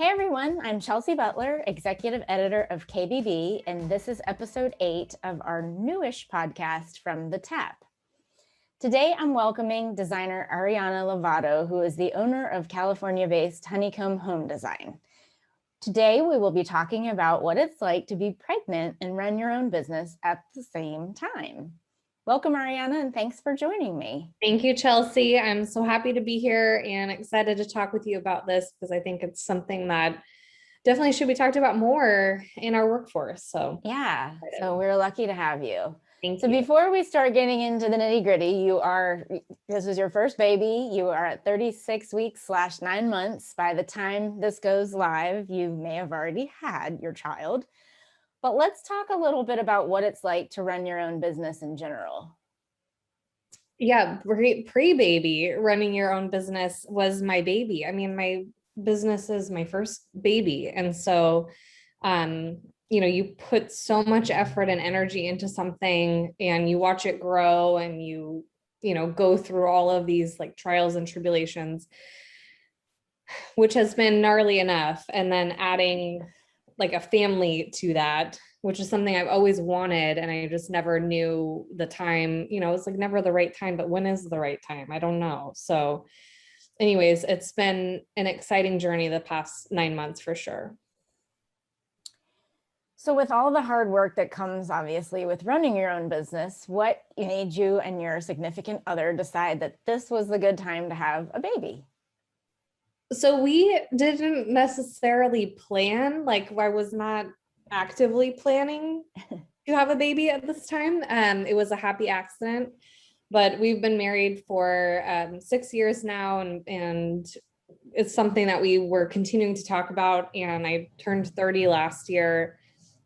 Hey everyone, I'm Chelsea Butler, Executive Editor of KBB, and this is episode 8 of our newish podcast from The Tap. Today I'm welcoming designer Ariana Lovato, who is the owner of California-based Honeycomb Home Design. Today we will be talking about what it's like to be pregnant and run your own business at the same time. Welcome, Ariana, and thanks for joining me. Thank you, Chelsea. I'm so happy to be here and excited to talk with you about this because I think it's something that definitely should be talked about more in our workforce. So we're lucky to have you. Thank you. Before we start getting into the nitty gritty, this is your first baby. You are at 36 weeks / 9 months. By the time this goes live, you may have already had your child. But let's talk a little bit about what it's like to run your own business in general. Yeah, pre-baby, running your own business was my baby. I mean, my business is my first baby. And so, you put so much effort and energy into something and you watch it grow and you go through all of these like trials and tribulations, which has been gnarly enough. And then adding like a family to that, which is something I've always wanted. And I just never knew the time, it's like never the right time, but when is the right time? I don't know. So anyways, it's been an exciting journey the past 9 months for sure. So with all the hard work that comes obviously with running your own business, what made you and your significant other decide that this was the good time to have a baby? So we didn't necessarily plan, like I was not actively planning to have a baby at this time. It was a happy accident, but we've been married for 6 years now, and it's something that we were continuing to talk about. And I turned 30 last year,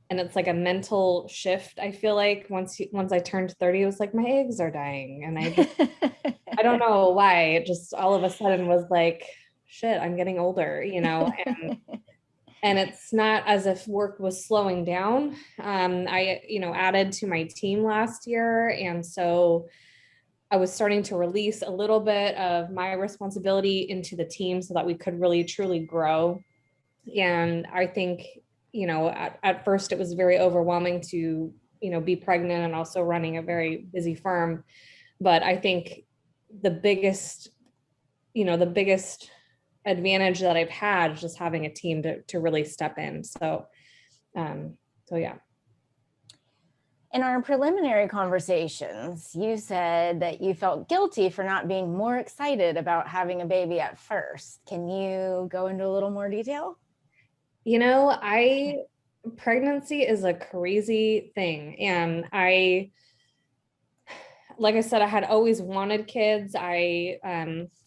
and it's like a mental shift. I feel like once I turned 30, it was like my eggs are dying, and I don't know why. It just all of a sudden was like, shit, I'm getting older, and it's not as if work was slowing down. I added to my team last year, and so I was starting to release a little bit of my responsibility into the team so that we could really truly grow. And I think at first it was very overwhelming to be pregnant and also running a very busy firm, but I think the biggest advantage that I've had is just having a team to really step in. So yeah. In our preliminary conversations, you said that you felt guilty for not being more excited about having a baby at first. Can you go into a little more detail? Pregnancy is a crazy thing. And like I said, I had always wanted kids. I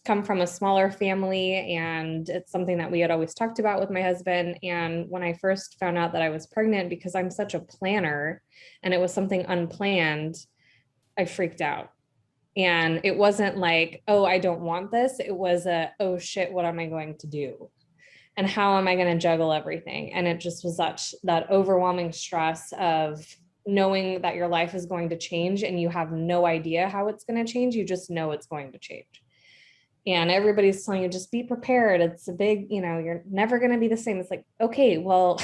come from a smaller family, and it's something that we had always talked about with my husband. And when I first found out that I was pregnant, because I'm such a planner and it was something unplanned, I freaked out. And it wasn't like, oh, I don't want this. It was oh shit, what am I going to do? And how am I going to juggle everything? And it just was that overwhelming stress of knowing that your life is going to change and you have no idea how it's going to change. You just know it's going to change. And everybody's telling you, just be prepared. It's a big, you're never going to be the same. It's like, okay, well,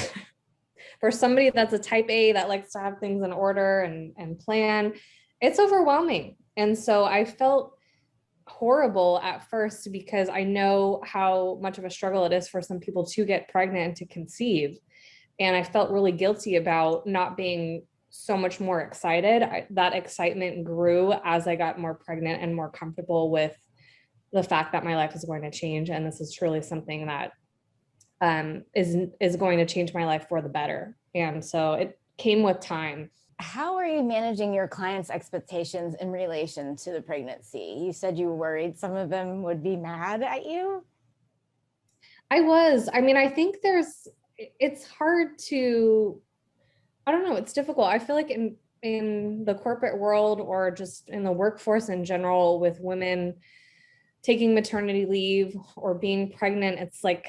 for somebody that's a type A that likes to have things in order and plan, it's overwhelming. And so I felt horrible at first because I know how much of a struggle it is for some people to get pregnant and to conceive. And I felt really guilty about not being so much more excited. That excitement grew as I got more pregnant and more comfortable with the fact that my life is going to change. And this is truly something that is going to change my life for the better. And so it came with time. How are you managing your clients' expectations in relation to the pregnancy? You said you were worried some of them would be mad at you. I was. I mean, I think it's hard to, I don't know, it's difficult. I feel like in the corporate world or just in the workforce in general with women taking maternity leave or being pregnant, it's like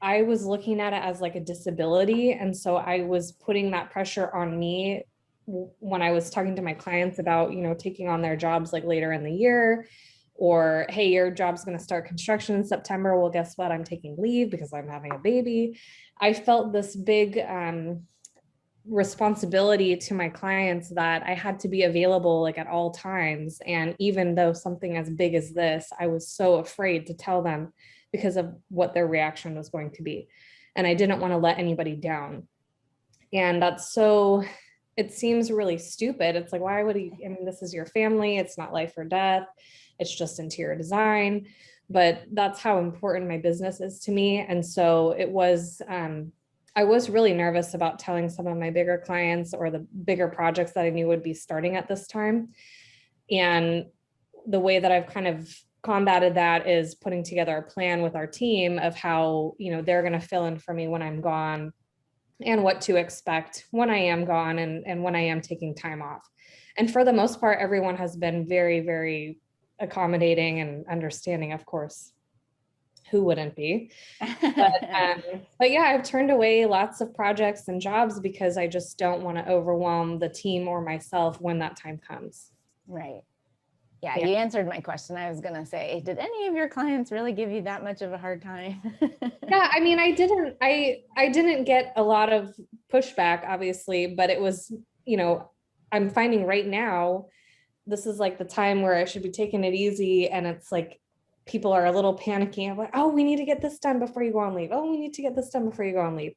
I was looking at it as like a disability. And so I was putting that pressure on me when I was talking to my clients about, taking on their jobs like later in the year or, hey, your job's going to start construction in September. Well, guess what? I'm taking leave because I'm having a baby. I felt this big responsibility to my clients that I had to be available like at all times. And even though something as big as this, I was so afraid to tell them because of what their reaction was going to be. And I didn't want to let anybody down. And that's so, it seems really stupid. It's like, why would he, I mean, this is your family. It's not life or death. It's just interior design. But that's how important my business is to me. And so it was, I was really nervous about telling some of my bigger clients or the bigger projects that I knew would be starting at this time. And the way that I've kind of combated that is putting together a plan with our team of how, you know, they're going to fill in for me when I'm gone and what to expect when I am gone and when I am taking time off. And for the most part, everyone has been very, very accommodating and understanding, of course. Who wouldn't be? But yeah, I've turned away lots of projects and jobs because I just don't want to overwhelm the team or myself when that time comes. Right. Yeah, you answered my question. I was going to say, did any of your clients really give you that much of a hard time? Yeah, I mean, I didn't get a lot of pushback, obviously, but it was, you know, I'm finding right now, this is like the time where I should be taking it easy. And it's like, people are a little panicky. I'm like, oh, we need to get this done before you go on leave. Oh, we need to get this done before you go on leave.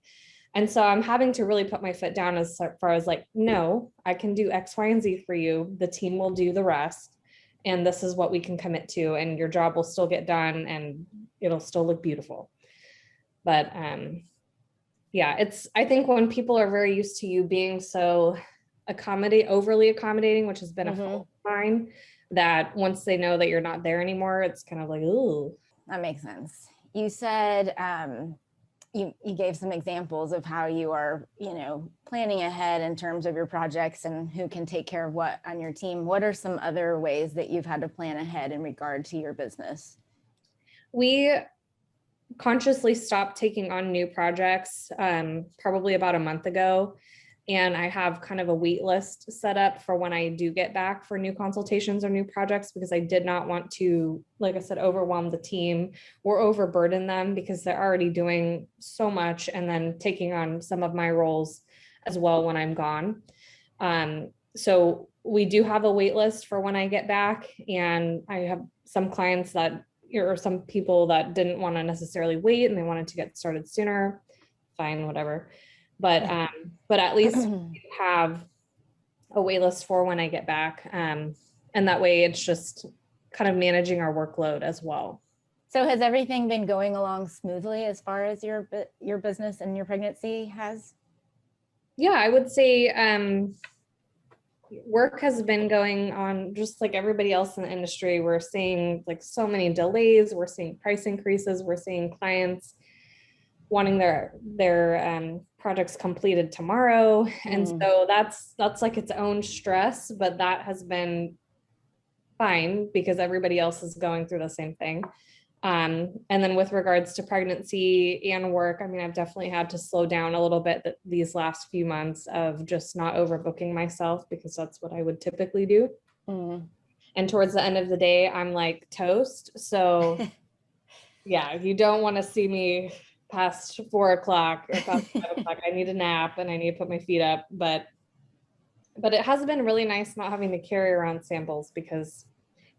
And so I'm having to really put my foot down as far as like, no, I can do X, Y, and Z for you. The team will do the rest. And this is what we can commit to. And your job will still get done and it'll still look beautiful. But yeah, I think when people are very used to you being so overly accommodating, which has been a fault of mine, that once they know that you're not there anymore, it's kind of like, ooh. That makes sense. You said you gave some examples of how you are, you know, planning ahead in terms of your projects and who can take care of what on your team. What are some other ways that you've had to plan ahead in regard to your business? We consciously stopped taking on new projects probably about a month ago. And I have kind of a wait list set up for when I do get back for new consultations or new projects, because I did not want to, like I said, overwhelm the team or overburden them because they're already doing so much and then taking on some of my roles as well when I'm gone. So we do have a wait list for when I get back, and I have some clients that, or some people that didn't want to necessarily wait and they wanted to get started sooner. Fine, whatever. But at least we have a wait list for when I get back. And that way it's just kind of managing our workload as well. So has everything been going along smoothly as far as your business and your pregnancy has? Yeah, I would say work has been going on just like everybody else in the industry. We're seeing like so many delays. We're seeing price increases. We're seeing clients wanting their projects completed tomorrow. And so that's like its own stress, but that has been fine because everybody else is going through the same thing. And then with regards to pregnancy and work, I mean, I've definitely had to slow down a little bit these last few months of just not overbooking myself, because that's what I would typically do. And towards the end of the day, I'm like toast. So yeah, you don't want to see me past 4 o'clock or past 5 o'clock. I need a nap and I need to put my feet up. But it has been really nice not having to carry around samples because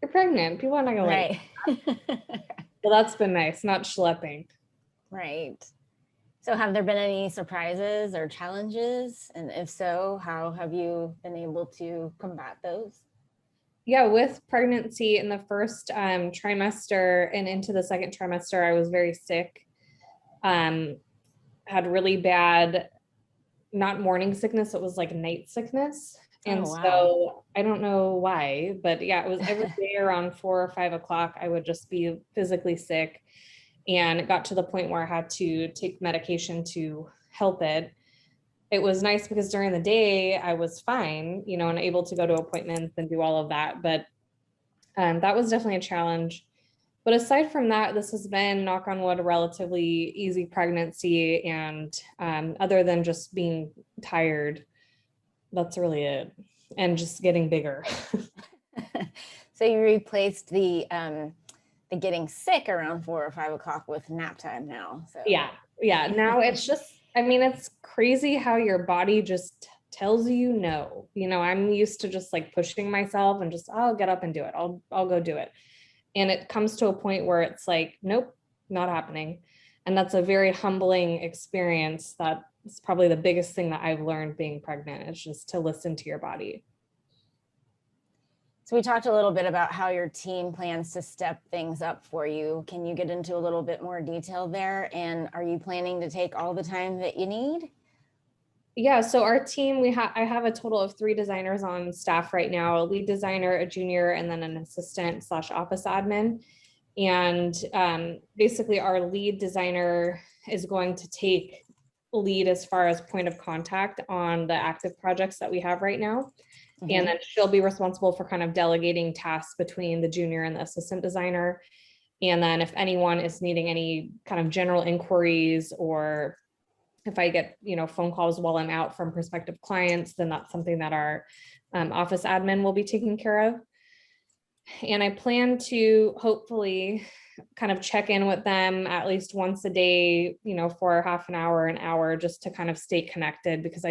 you're pregnant. People are not gonna right. Well, that's been nice, not schlepping. Right. So have there been any surprises or challenges? And if so, how have you been able to combat those? Yeah, with pregnancy in the first trimester and into the second trimester, I was very sick. Had really bad, not morning sickness, it was like night sickness. And so I don't know why, but yeah, it was every day around 4 or 5 o'clock, I would just be physically sick. And it got to the point where I had to take medication to help it. It was nice because during the day I was fine, you know, and able to go to appointments and do all of that. But that was definitely a challenge. But aside from that, this has been, knock on wood, a relatively easy pregnancy. And other than just being tired, that's really it. And just getting bigger. So you replaced the getting sick around 4 or 5 o'clock with nap time now. So Yeah. Now it's just, I mean, it's crazy how your body just tells you no. I'm used to just like pushing myself and just, I'll get up and do it. I'll go do it. And it comes to a point where it's like, nope, not happening. And that's a very humbling experience. That's probably the biggest thing that I've learned being pregnant, is just to listen to your body. So we talked a little bit about how your team plans to step things up for you. Can you get into a little bit more detail there? And are you planning to take all the time that you need? Yeah, so our team, I have a total of 3 designers on staff right now: a lead designer, a junior, and then an assistant / office admin. And basically our lead designer is going to take lead as far as point of contact on the active projects that we have right now. And then she'll be responsible for kind of delegating tasks between the junior and the assistant designer. And then if anyone is needing any kind of general inquiries, or if I get, phone calls while I'm out from prospective clients, then that's something that our office admin will be taking care of. And I plan to hopefully kind of check in with them at least once a day, for half an hour, just to kind of stay connected, because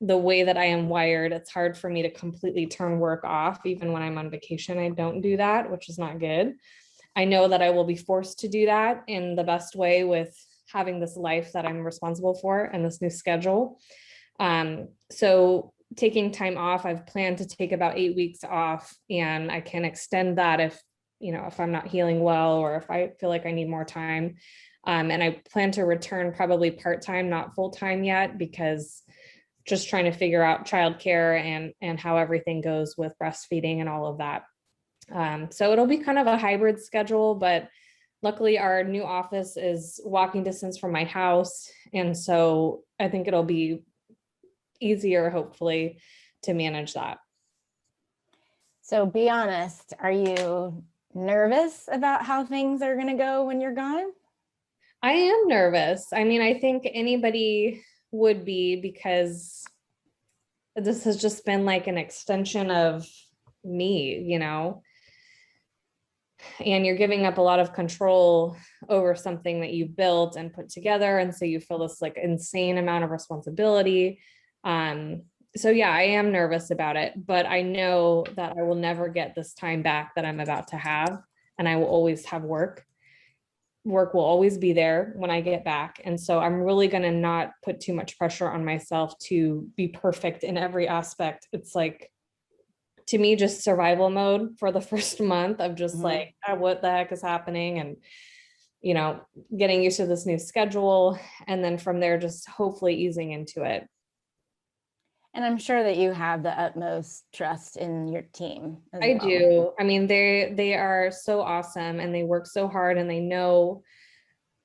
the way that I am wired, it's hard for me to completely turn work off. Even when I'm on vacation, I don't do that, which is not good. I know that I will be forced to do that in the best way with having this life that I'm responsible for and this new schedule. So taking time off, I've planned to take about 8 weeks off, and I can extend that if I'm not healing well, or if I feel like I need more time. And I plan to return probably part-time, not full-time yet, because just trying to figure out childcare and how everything goes with breastfeeding and all of that. So it'll be kind of a hybrid schedule, but luckily our new office is walking distance from my house. And so I think it'll be easier, hopefully, to manage that. So be honest, are you nervous about how things are going to go when you're gone? I am nervous. I mean, I think anybody would be, because this has just been like an extension of me, and you're giving up a lot of control over something that you built and put together. And so you feel this like insane amount of responsibility. So yeah, I am nervous about it, but I know that I will never get this time back that I'm about to have. And I will always have work. Work will always be there when I get back. And so I'm really going to not put too much pressure on myself to be perfect in every aspect. It's like, to me, just survival mode for the first month of just like, what the heck is happening? And, getting used to this new schedule. And then from there, just hopefully easing into it. And I'm sure that you have the utmost trust in your team. I do. I mean, they are so awesome, and they work so hard, and they know,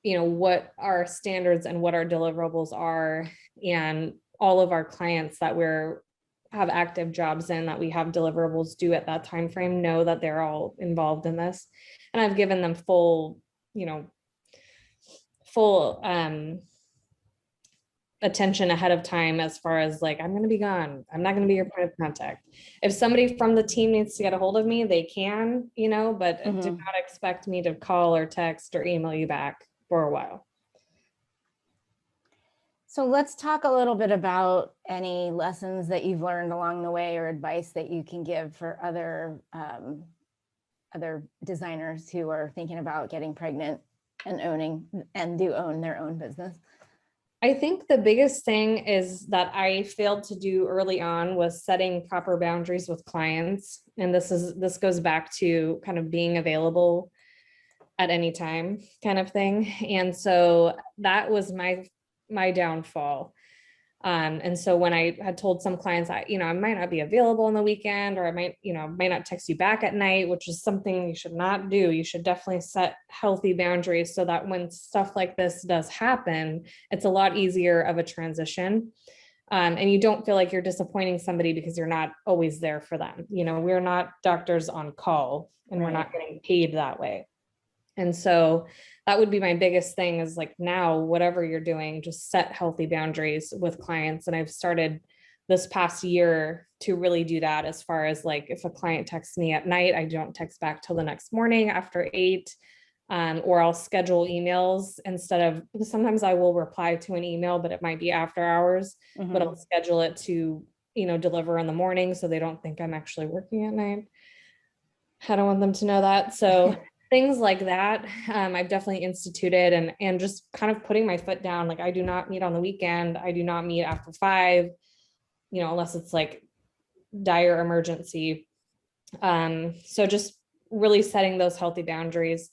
what our standards and what our deliverables are. And all of our clients that have active jobs in, that we have deliverables due at that time frame, know that they're all involved in this. And I've given them full attention ahead of time, as far as like, I'm going to be gone. I'm not going to be your point of contact. If somebody from the team needs to get a hold of me, they can, but do not expect me to call or text or email you back for a while. So let's talk a little bit about any lessons that you've learned along the way, or advice that you can give for other designers who are thinking about getting pregnant and do own their own business. I think the biggest thing is that I failed to do early on was setting proper boundaries with clients. And this goes back to kind of being available at any time kind of thing. And so that was my downfall. And so when I had told some clients, I might not be available on the weekend, or I might not text you back at night, which is something you should not do. You should definitely set healthy boundaries, so that when stuff like this does happen, it's a lot easier of a transition. And you don't feel like you're disappointing somebody because you're not always there for them. We're not doctors on call, and we're not getting paid that way. And so that would be my biggest thing, is like, now, whatever you're doing, just set healthy boundaries with clients. And I've started this past year to really do that, as far as like, if a client texts me at night, I don't text back till the next morning after 8. Or I'll schedule emails instead of, because sometimes I will reply to an email, but it might be after hours, but I'll schedule it to, deliver in the morning so they don't think I'm actually working at night. I don't want them to know that. So things like that, I've definitely instituted, and just kind of putting my foot down. Like, I do not meet on the weekend. I do not meet after 5, unless it's like dire emergency. So just really setting those healthy boundaries,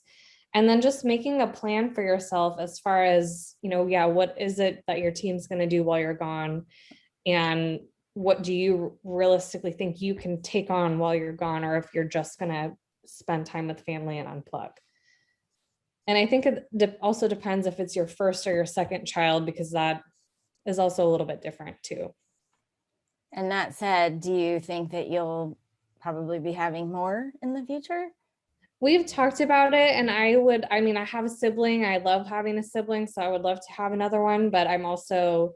and then just making a plan for yourself as far as, what is it that your team's going to do while you're gone? And what do you realistically think you can take on while you're gone, or if you're just going to spend time with family and unplug? And I think it also depends if it's your first or your second child, because that is also a little bit different too. And that said, do you think that you'll probably be having more in the future? We've talked about it, and I have a sibling. I love having a sibling, so I would love to have another one, but I'm also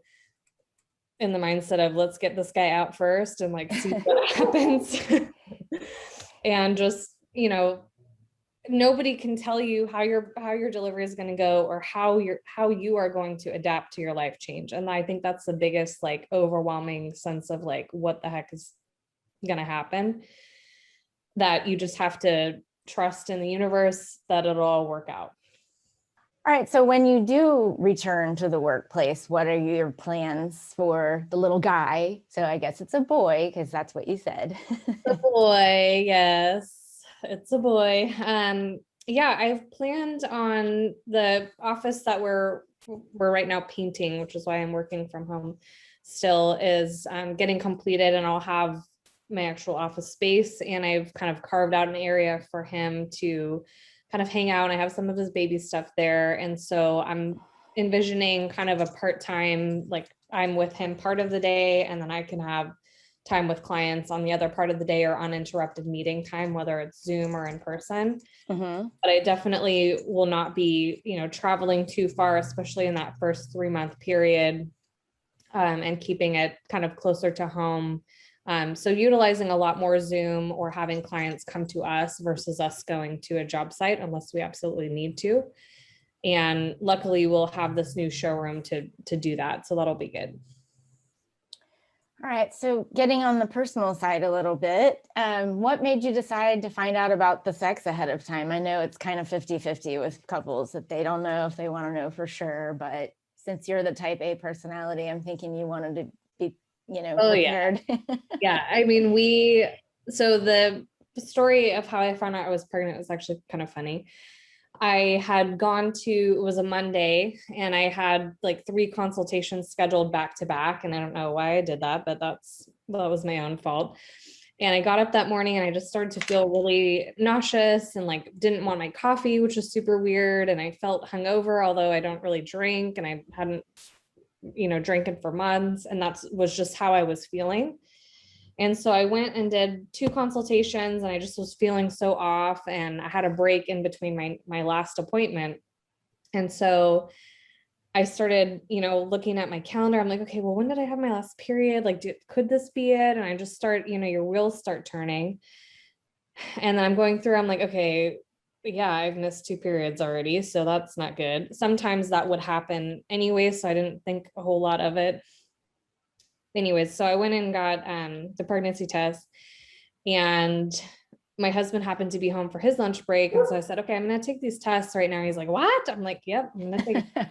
in the mindset of, let's get this guy out first and like see what happens. And just, nobody can tell you how your delivery is going to go, or how you are going to adapt to your life change. And I think that's the biggest, like, overwhelming sense of like, what the heck is going to happen, that you just have to trust in the universe that it'll all work out. All right. So when you do return to the workplace, what are your plans for the little guy? So I guess it's a boy, because that's what you said. A boy, yes, it's a boy. Yeah, I've planned on the office that we're right now painting, which is why I'm working from home still, is getting completed, and I'll have my actual office space, and I've kind of carved out an area for him to kind of hang out. I have some of his baby stuff there. And so I'm envisioning kind of a part-time, like, I'm with him part of the day, and then I can have time with clients on the other part of the day, or uninterrupted meeting time, whether it's Zoom or in person. But I definitely will not be, traveling too far, especially in that first 3-month period, and keeping it kind of closer to home. So utilizing a lot more Zoom, or having clients come to us versus us going to a job site, unless we absolutely need to. And luckily we'll have this new showroom to do that. So that'll be good. All right. So getting on the personal side a little bit, what made you decide to find out about the sex ahead of time? I know it's kind of 50-50 with couples, that they don't know if they want to know for sure, but since you're the type A personality, I'm thinking you wanted to be, prepared. Yeah. So the story of how I found out I was pregnant was actually kind of funny. I had it was a Monday, and I had like 3 consultations scheduled back to back. And I don't know why I did that, but that was my own fault. And I got up that morning, and I just started to feel really nauseous, and like didn't want my coffee, which was super weird. And I felt hungover, although I don't really drink, and I hadn't, drinking for months. And that was just how I was feeling. And so I went and did 2 consultations, and I just was feeling so off, and I had a break in between my last appointment. And so I started, looking at my calendar. I'm like, okay, well, when did I have my last period? Like, could this be it? And I just start, your wheels start turning. And then I'm going through, I'm like, okay, yeah, I've missed 2 periods already. So that's not good. Sometimes that would happen anyway, so I didn't think a whole lot of it. Anyways, so I went and got the pregnancy test, and my husband happened to be home for his lunch break. And so I said, okay, I'm going to take these tests right now. He's like, what? I'm like, yep, I'm going to take it.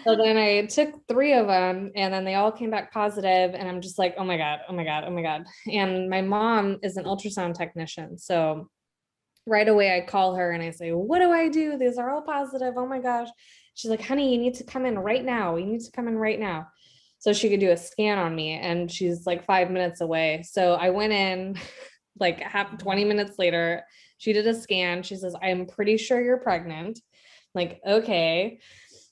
So then I took 3 of them, and then they all came back positive. And I'm just like, oh my God, oh my God, oh my God. And my mom is an ultrasound technician. So right away I call her and I say, what do I do? These are all positive. Oh my gosh. She's like, honey, you need to come in right now. You need to come in right now. So she could do a scan on me, and she's like 5 minutes away. So I went in like 20 minutes later. She did a scan. She says, I'm pretty sure you're pregnant. Like, okay.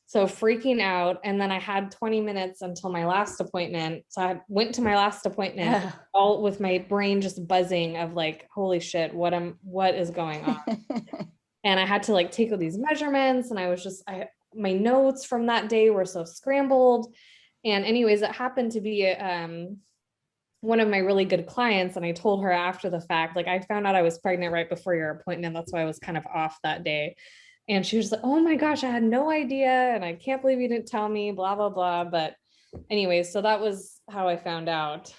So freaking out. And then I had 20 minutes until my last appointment. So I went to my last appointment all with my brain just buzzing of like, holy shit, what is going on? And I had to like take all these measurements, and I was just, my notes from that day were so scrambled. And anyways, it happened to be one of my really good clients, and I told her after the fact, like, I found out I was pregnant right before your appointment. That's why I was kind of off that day. And she was like, oh my gosh, I had no idea. And I can't believe you didn't tell me, blah, blah, blah. But anyways, so that was how I found out.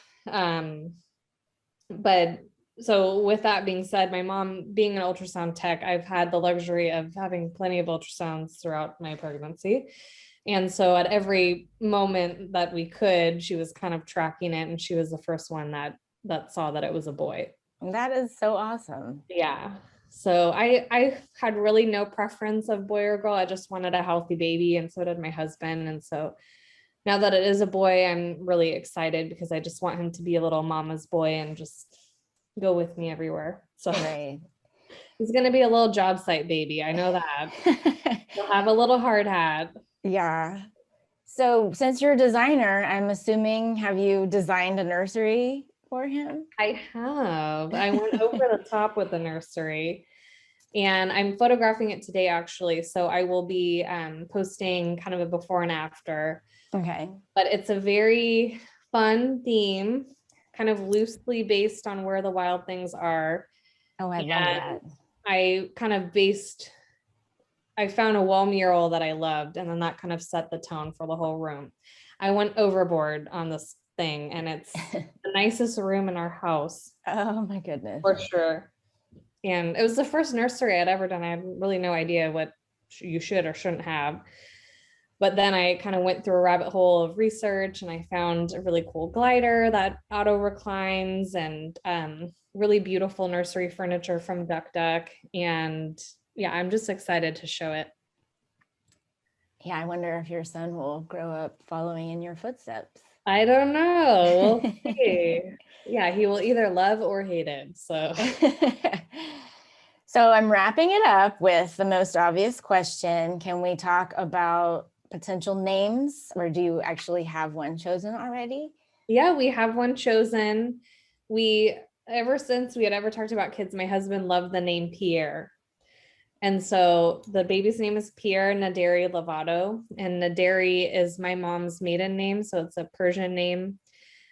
But so with that being said, my mom being an ultrasound tech, I've had the luxury of having plenty of ultrasounds throughout my pregnancy. And so at every moment that we could, she was kind of tracking it. And she was the first one that saw that it was a boy. That is so awesome. Yeah. So I had really no preference of boy or girl. I just wanted a healthy baby, and so did my husband. And so now that it is a boy, I'm really excited because I just want him to be a little mama's boy and just go with me everywhere. So Right. he's going to be a little job site baby. I know that. He'll have a little hard hat. Yeah. So since you're a designer, I'm assuming, have you designed a nursery for him? I have. I went over the top with the nursery, and I'm photographing it today, actually. So I will be posting kind of a before and after. Okay. But it's a very fun theme, kind of loosely based on where the wild things are. Oh, I love that. I kind of I found a wall mural that I loved, and then that kind of set the tone for the whole room. I went overboard on this thing, and it's the nicest room in our house. Oh my goodness. For sure. And it was the first nursery I'd ever done. I had really no idea what you should or shouldn't have. But then I kind of went through a rabbit hole of research, and I found a really cool glider that auto reclines, and really beautiful nursery furniture from Duck Duck. And yeah, I'm just excited to show it. Yeah, I wonder if your son will grow up following in your footsteps. I don't know. We'll see. Yeah, he will either love or hate it. So So I'm wrapping it up with the most obvious question. Can we talk about potential names, or do you actually have one chosen already? yeah, we have one chosen. Ever since we had ever talked about kids, my husband loved the name Pierre. And so the baby's name is Pierre Naderi Lovato, and Naderi is my mom's maiden name. So it's a Persian name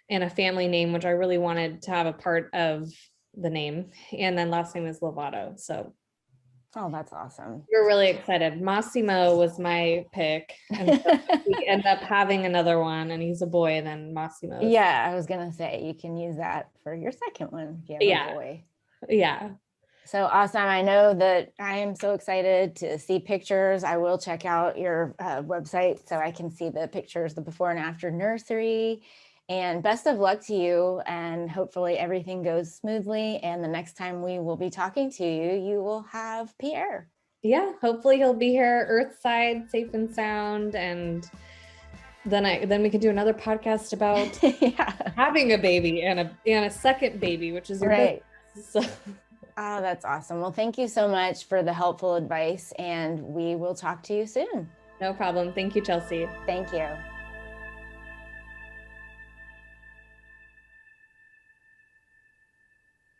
and a family name, which I really wanted to have a part of the name. And then last name is Lovato. So oh, that's awesome. we're really excited. Massimo was my pick. And so we end up having another one, and he's a boy, and then Massimo. Yeah, I was going to say you can use that for your second one if you have a boy. Yeah. So awesome. I know that I am so excited to see pictures. I will check out your website so I can see the pictures, the before and after nursery. And best of luck to you. And hopefully everything goes smoothly. And the next time we will be talking to you, you will have Pierre. Yeah, hopefully he'll be here earthside, safe and sound. And then we can do another podcast about having a baby and a second baby, which is your right. business. So. Oh, that's awesome. Well, thank you so much for the helpful advice, and we will talk to you soon. No problem. Thank you, Chelsea. Thank you.